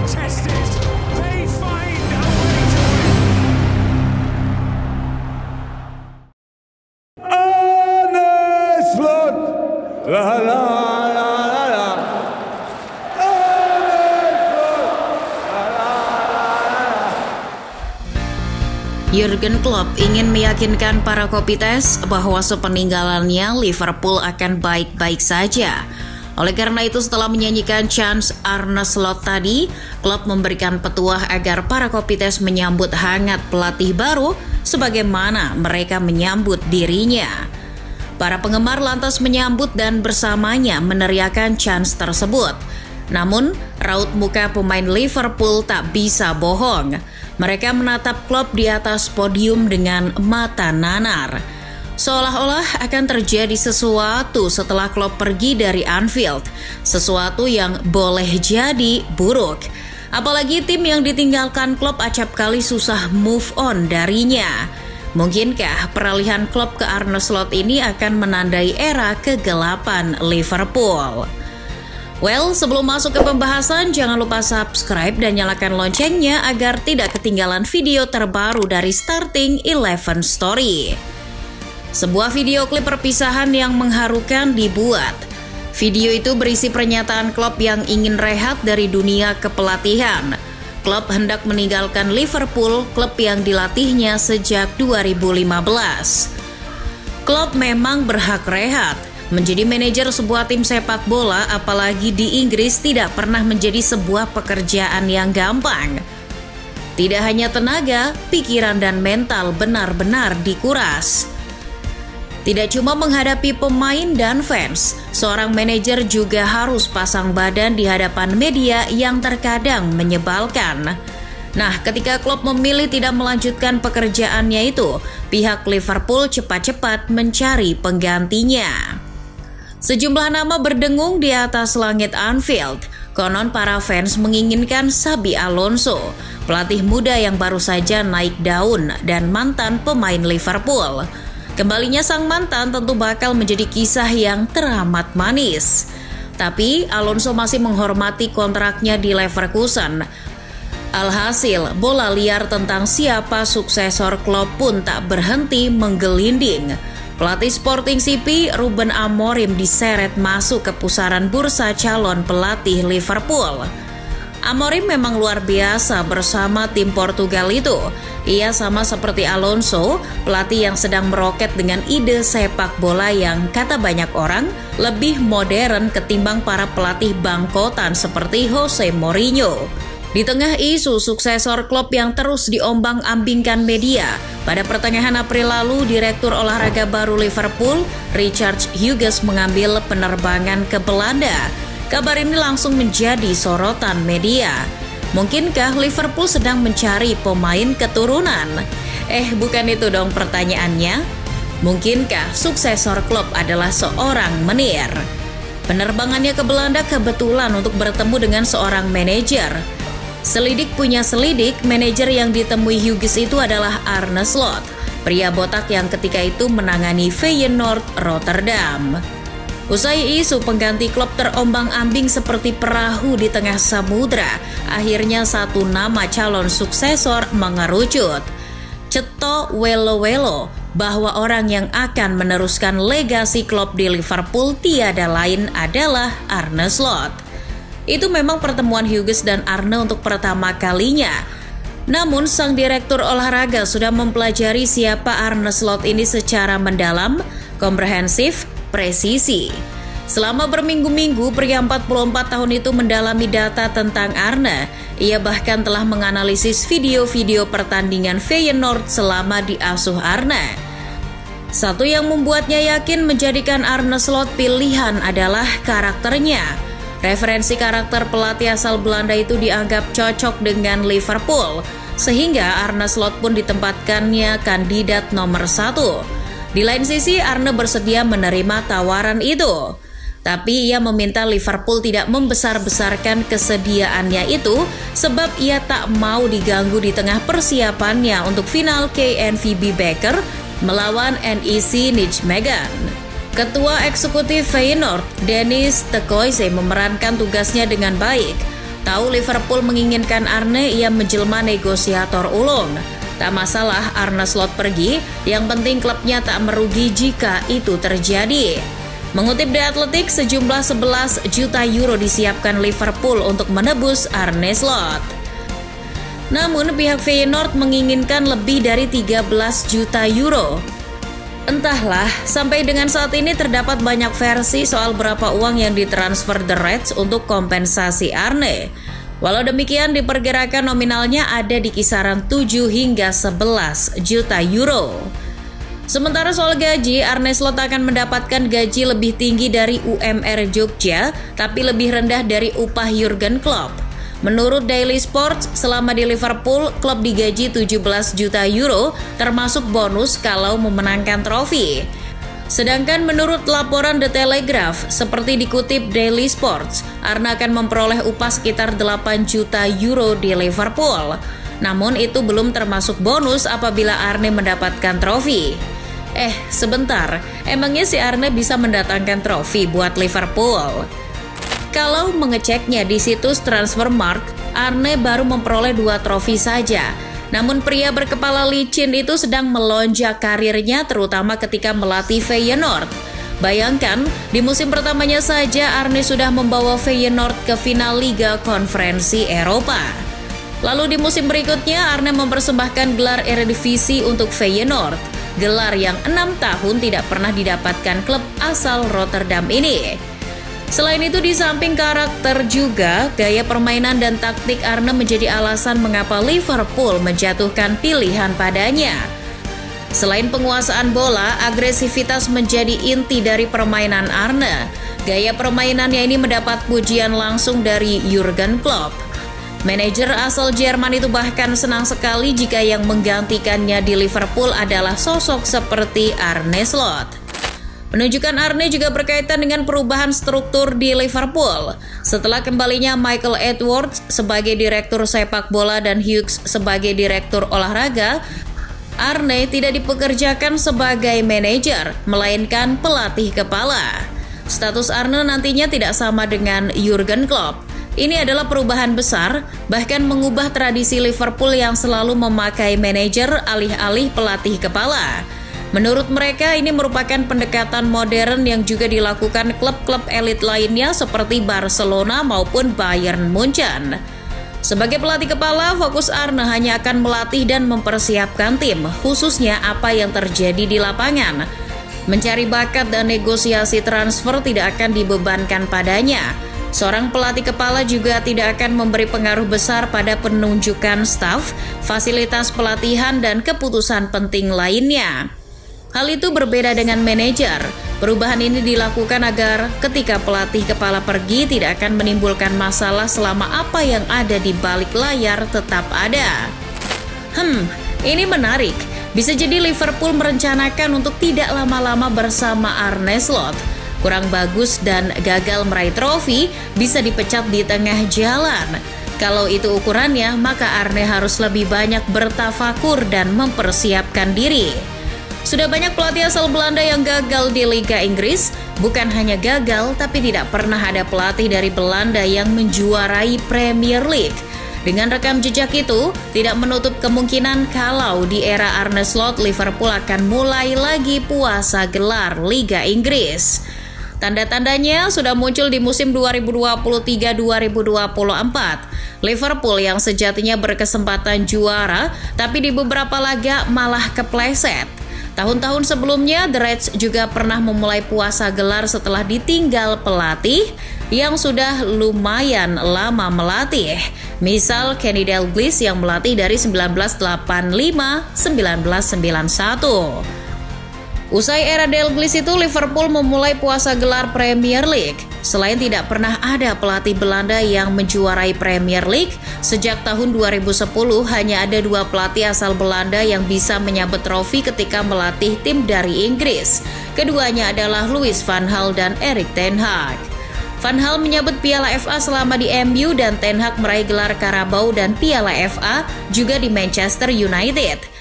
tested. They find a way to win. Arne Slot, la la la la la. Jurgen Klopp ingin meyakinkan para Kopites bahwa sepeninggalannya Liverpool akan baik-baik saja. Oleh karena itu, setelah menyanyikan chants Arne Slot tadi, Klopp memberikan petuah agar para Kopites menyambut hangat pelatih baru sebagaimana mereka menyambut dirinya. Para penggemar lantas menyambut dan bersamanya meneriakan chants tersebut. Namun, raut muka pemain Liverpool tak bisa bohong. Mereka menatap Klopp di atas podium dengan mata nanar. Seolah-olah akan terjadi sesuatu setelah Klopp pergi dari Anfield. Sesuatu yang boleh jadi buruk. Apalagi tim yang ditinggalkan Klopp acap kali susah move on darinya. Mungkinkah peralihan Klopp ke Arne Slot ini akan menandai era kegelapan Liverpool? Well, sebelum masuk ke pembahasan, jangan lupa subscribe dan nyalakan loncengnya agar tidak ketinggalan video terbaru dari Starting 11 Story. Sebuah video klip perpisahan yang mengharukan dibuat. Video itu berisi pernyataan Klopp yang ingin rehat dari dunia kepelatihan. Klopp hendak meninggalkan Liverpool, klub yang dilatihnya sejak 2015. Klopp memang berhak rehat. Menjadi manajer sebuah tim sepak bola, apalagi di Inggris, tidak pernah menjadi sebuah pekerjaan yang gampang. Tidak hanya tenaga, pikiran dan mental benar-benar dikuras. Tidak cuma menghadapi pemain dan fans, seorang manajer juga harus pasang badan di hadapan media yang terkadang menyebalkan. Nah, ketika Klopp memilih tidak melanjutkan pekerjaannya itu, pihak Liverpool cepat-cepat mencari penggantinya. Sejumlah nama berdengung di atas langit Anfield. Konon para fans menginginkan Xabi Alonso, pelatih muda yang baru saja naik daun dan mantan pemain Liverpool. Kembalinya sang mantan tentu bakal menjadi kisah yang teramat manis. Tapi Alonso masih menghormati kontraknya di Leverkusen. Alhasil, bola liar tentang siapa suksesor Klopp pun tak berhenti menggelinding. Pelatih Sporting CP Ruben Amorim diseret masuk ke pusaran bursa calon pelatih Liverpool. Amorim memang luar biasa bersama tim Portugal itu. Ia sama seperti Alonso, pelatih yang sedang meroket dengan ide sepak bola yang kata banyak orang lebih modern ketimbang para pelatih bangkotan seperti Jose Mourinho. Di tengah isu suksesor Klopp yang terus diombang-ambingkan media, pada pertengahan April lalu, Direktur Olahraga baru Liverpool, Richard Hughes, mengambil penerbangan ke Belanda. Kabar ini langsung menjadi sorotan media. Mungkinkah Liverpool sedang mencari pemain keturunan? Bukan itu dong pertanyaannya. Mungkinkah suksesor Klopp adalah seorang menir? Penerbangannya ke Belanda kebetulan untuk bertemu dengan seorang manajer. Selidik punya selidik, manajer yang ditemui Hughes itu adalah Arne Slot, pria botak yang ketika itu menangani Feyenoord Rotterdam. Usai isu pengganti Klopp terombang-ambing seperti perahu di tengah samudra, akhirnya satu nama calon suksesor mengerucut. Cetho Welo-Welo, bahwa orang yang akan meneruskan legasi Klopp di Liverpool tiada lain adalah Arne Slot. Itu memang pertemuan Hughes dan Arne untuk pertama kalinya. Namun sang direktur olahraga sudah mempelajari siapa Arne Slot ini secara mendalam, komprehensif, presisi. Selama berminggu-minggu, pria 44 tahun itu mendalami data tentang Arne. Ia bahkan telah menganalisis video-video pertandingan Feyenoord selama diasuh Arne. Satu yang membuatnya yakin menjadikan Arne Slot pilihan adalah karakternya. Referensi karakter pelatih asal Belanda itu dianggap cocok dengan Liverpool, sehingga Arne Slot pun ditempatkannya kandidat nomor 1. Di lain sisi, Arne bersedia menerima tawaran itu. Tapi ia meminta Liverpool tidak membesar-besarkan kesediaannya itu, sebab ia tak mau diganggu di tengah persiapannya untuk final KNVB Beker melawan NEC Nijmegen. Ketua Eksekutif Feyenoord, Dennis Te Kloese, memerankan tugasnya dengan baik. Tahu Liverpool menginginkan Arne, ia menjelma negosiator ulung. Tak masalah Arne Slot pergi, yang penting klubnya tak merugi jika itu terjadi. Mengutip The Athletic, sejumlah 11 juta euro disiapkan Liverpool untuk menebus Arne Slot. Namun pihak Feyenoord menginginkan lebih dari 13 juta euro. Entahlah, sampai dengan saat ini terdapat banyak versi soal berapa uang yang ditransfer The Reds untuk kompensasi Arne. Walau demikian, diperkirakan nominalnya ada di kisaran 7 hingga 11 juta euro. Sementara soal gaji, Arne Slot akan mendapatkan gaji lebih tinggi dari UMR Jogja, tapi lebih rendah dari upah Jurgen Klopp. Menurut Daily Sports, selama di Liverpool, klub digaji 17 juta euro, termasuk bonus kalau memenangkan trofi. Sedangkan menurut laporan The Telegraph, seperti dikutip Daily Sports, Arne akan memperoleh upah sekitar 8 juta euro di Liverpool. Namun itu belum termasuk bonus apabila Arne mendapatkan trofi. Sebentar, emangnya si Arne bisa mendatangkan trofi buat Liverpool? Kalau mengeceknya di situs Transfermarkt, Arne baru memperoleh 2 trofi saja. Namun pria berkepala licin itu sedang melonjak karirnya, terutama ketika melatih Feyenoord. Bayangkan, di musim pertamanya saja Arne sudah membawa Feyenoord ke final Liga Konferensi Eropa. Lalu di musim berikutnya Arne mempersembahkan gelar Eredivisie untuk Feyenoord, gelar yang 6 tahun tidak pernah didapatkan klub asal Rotterdam ini. Selain itu, di samping karakter juga, gaya permainan dan taktik Arne menjadi alasan mengapa Liverpool menjatuhkan pilihan padanya. Selain penguasaan bola, agresivitas menjadi inti dari permainan Arne. Gaya permainannya ini mendapat pujian langsung dari Jurgen Klopp. Manajer asal Jerman itu bahkan senang sekali jika yang menggantikannya di Liverpool adalah sosok seperti Arne Slot. Penunjukan Arne juga berkaitan dengan perubahan struktur di Liverpool. Setelah kembalinya Michael Edwards sebagai direktur sepak bola dan Hughes sebagai direktur olahraga, Arne tidak dipekerjakan sebagai manajer, melainkan pelatih kepala. Status Arne nantinya tidak sama dengan Jurgen Klopp. Ini adalah perubahan besar, bahkan mengubah tradisi Liverpool yang selalu memakai manajer alih-alih pelatih kepala. Menurut mereka, ini merupakan pendekatan modern yang juga dilakukan klub-klub elit lainnya seperti Barcelona maupun Bayern Munchen. Sebagai pelatih kepala, fokus Arne hanya akan melatih dan mempersiapkan tim, khususnya apa yang terjadi di lapangan. Mencari bakat dan negosiasi transfer tidak akan dibebankan padanya. Seorang pelatih kepala juga tidak akan memberi pengaruh besar pada penunjukan staf, fasilitas pelatihan, dan keputusan penting lainnya. Hal itu berbeda dengan manajer. Perubahan ini dilakukan agar ketika pelatih kepala pergi tidak akan menimbulkan masalah selama apa yang ada di balik layar tetap ada. Ini menarik. Bisa jadi Liverpool merencanakan untuk tidak lama-lama bersama Arne Slot. Kurang bagus dan gagal meraih trofi bisa dipecat di tengah jalan. Kalau itu ukurannya, maka Arne harus lebih banyak bertafakur dan mempersiapkan diri. Sudah banyak pelatih asal Belanda yang gagal di Liga Inggris. Bukan hanya gagal, tapi tidak pernah ada pelatih dari Belanda yang menjuarai Premier League. Dengan rekam jejak itu, tidak menutup kemungkinan kalau di era Arne Slot, Liverpool akan mulai lagi puasa gelar Liga Inggris. Tanda-tandanya sudah muncul di musim 2023-2024. Liverpool yang sejatinya berkesempatan juara, tapi di beberapa laga malah kepleset. Tahun-tahun sebelumnya, The Reds juga pernah memulai puasa gelar setelah ditinggal pelatih yang sudah lumayan lama melatih. Misal Kenny Dalglish yang melatih dari 1985-1991. Usai era Dalglish itu, Liverpool memulai puasa gelar Premier League. Selain tidak pernah ada pelatih Belanda yang menjuarai Premier League, sejak tahun 2010 hanya ada 2 pelatih asal Belanda yang bisa menyabet trofi ketika melatih tim dari Inggris. Keduanya adalah Louis van Gaal dan Erik ten Hag. Van Gaal menyabet Piala FA selama di MU dan Ten Hag meraih gelar Carabao dan Piala FA juga di Manchester United.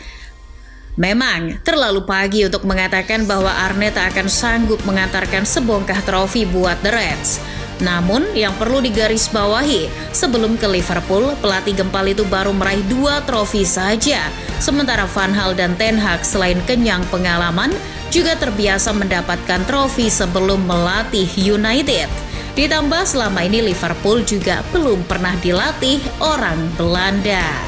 Memang terlalu pagi untuk mengatakan bahwa Arne tak akan sanggup mengantarkan sebongkah trofi buat The Reds. Namun yang perlu digarisbawahi, sebelum ke Liverpool, pelatih gempal itu baru meraih 2 trofi saja. Sementara Van Gaal dan Ten Hag selain kenyang pengalaman, juga terbiasa mendapatkan trofi sebelum melatih United. Ditambah selama ini Liverpool juga belum pernah dilatih orang Belanda.